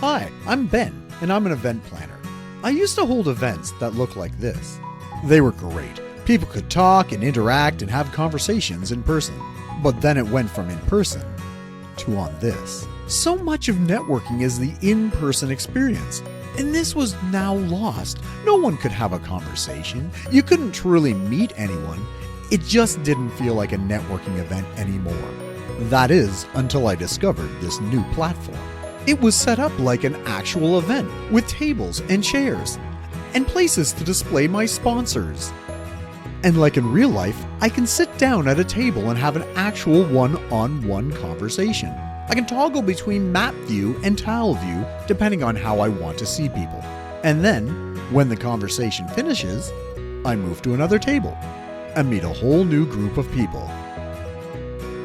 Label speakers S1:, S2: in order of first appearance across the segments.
S1: Hi, I'm Ben, and I'm an event planner. I used to hold events that looked like this. They were great. People could talk and interact and have conversations in person. But then it went from in person to on this. So much of networking is the in-person experience, and this was now lost. No one could have a conversation. You couldn't truly meet anyone. It just didn't feel like a networking event anymore. That is, until I discovered this new platform. It was set up like an actual event with tables and chairs and places to display my sponsors. And like in real life, I can sit down at a table and have an actual one-on-one conversation. I can toggle between map view and tile view depending on how I want to see people. And then, when the conversation finishes, I move to another table and meet a whole new group of people.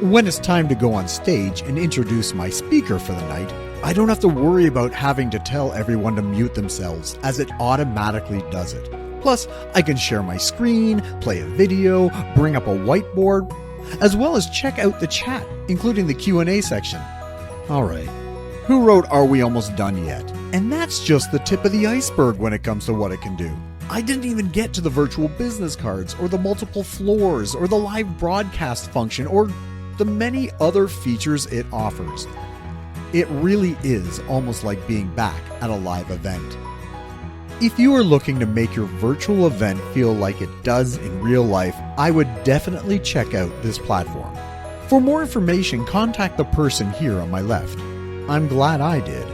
S1: When it's time to go on stage and introduce my speaker for the night, I don't have to worry about having to tell everyone to mute themselves, as it automatically does it. Plus, I can share my screen, play a video, bring up a whiteboard, as well as check out the chat, including the Q&A section. Alright, who wrote "Are we almost done yet?" And that's just the tip of the iceberg when it comes to what it can do. I didn't even get to the virtual business cards, or the multiple floors, or the live broadcast function, or the many other features it offers. It really is almost like being back at a live event. If you are looking to make your virtual event feel like it does in real life, I would definitely check out this platform. For more information, contact the person here on my left. I'm glad I did.